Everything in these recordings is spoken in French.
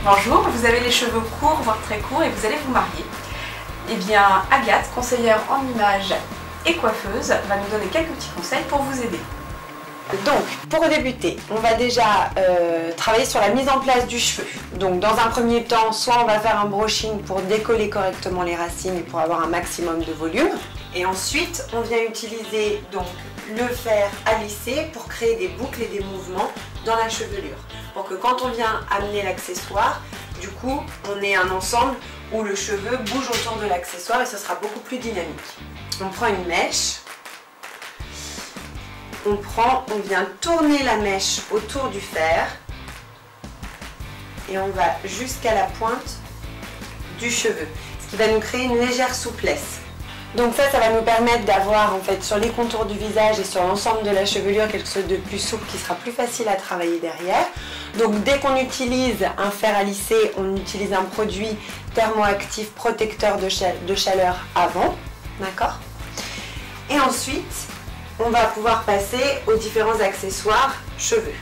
Bonjour, vous avez les cheveux courts, voire très courts et vous allez vous marier. Eh bien, Agathe, conseillère en images et coiffeuse, va nous donner quelques petits conseils pour vous aider. Donc, pour débuter, on va déjà travailler sur la mise en place du cheveu. Donc, dans un premier temps, soit on va faire un brushing pour décoller correctement les racines et pour avoir un maximum de volume. Et ensuite, on vient utiliser donc le fer à lisser pour créer des boucles et des mouvements dans la chevelure. Pour que quand on vient amener l'accessoire, du coup, on ait un ensemble où le cheveu bouge autour de l'accessoire et ce sera beaucoup plus dynamique. On prend une mèche. On vient tourner la mèche autour du fer et on va jusqu'à la pointe du cheveu, ce qui va nous créer une légère souplesse. Donc ça va nous permettre d'avoir en fait sur les contours du visage et sur l'ensemble de la chevelure quelque chose de plus souple qui sera plus facile à travailler derrière. Donc dès qu'on utilise un fer à lisser, on utilise un produit thermoactif protecteur de chaleur avant, d'accord? Et ensuite, on va pouvoir passer aux différents accessoires cheveux.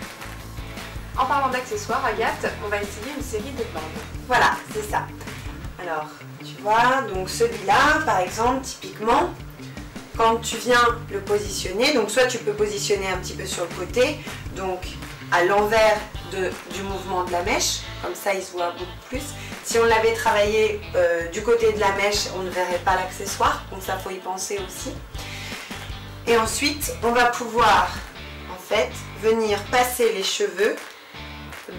En parlant d'accessoires, Agathe, on va essayer une série de bandes. Voilà, c'est ça. Alors, tu vois, donc celui-là, par exemple, typiquement, quand tu viens le positionner, donc soit tu peux positionner un petit peu sur le côté, donc à l'envers du mouvement de la mèche, comme ça il se voit beaucoup plus. Si on l'avait travaillé du côté de la mèche, on ne verrait pas l'accessoire, donc ça faut y penser aussi. Et ensuite, on va pouvoir en fait venir passer les cheveux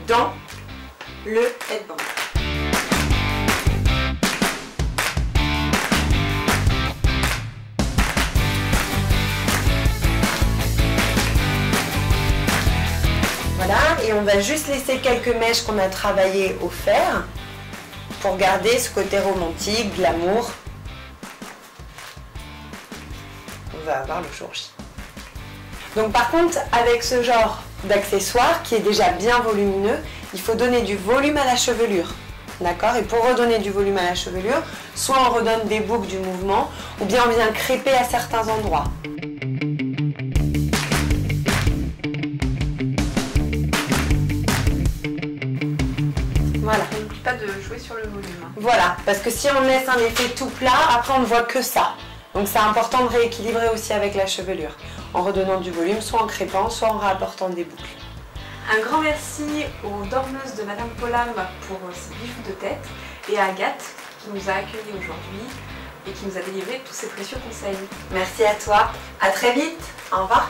dans le headband. Voilà, et on va juste laisser quelques mèches qu'on a travaillées au fer pour garder ce côté romantique, glamour. On va avoir le jour J. Donc par contre, avec ce genre d'accessoire qui est déjà bien volumineux, il faut donner du volume à la chevelure. D'accord? Et pour redonner du volume à la chevelure, soit on redonne des boucles du mouvement, ou bien on vient crêper à certains endroits. Voilà. On n'oublie pas de jouer sur le volume. Voilà, parce que si on laisse un effet tout plat, après on ne voit que ça. Donc c'est important de rééquilibrer aussi avec la chevelure, en redonnant du volume, soit en crêpant, soit en rapportant des boucles. Un grand merci aux dormeuses de Madame Pollam pour ces bijoux de tête et à Agathe qui nous a accueillis aujourd'hui et qui nous a délivré tous ces précieux conseils. Merci à toi, à très vite, au revoir.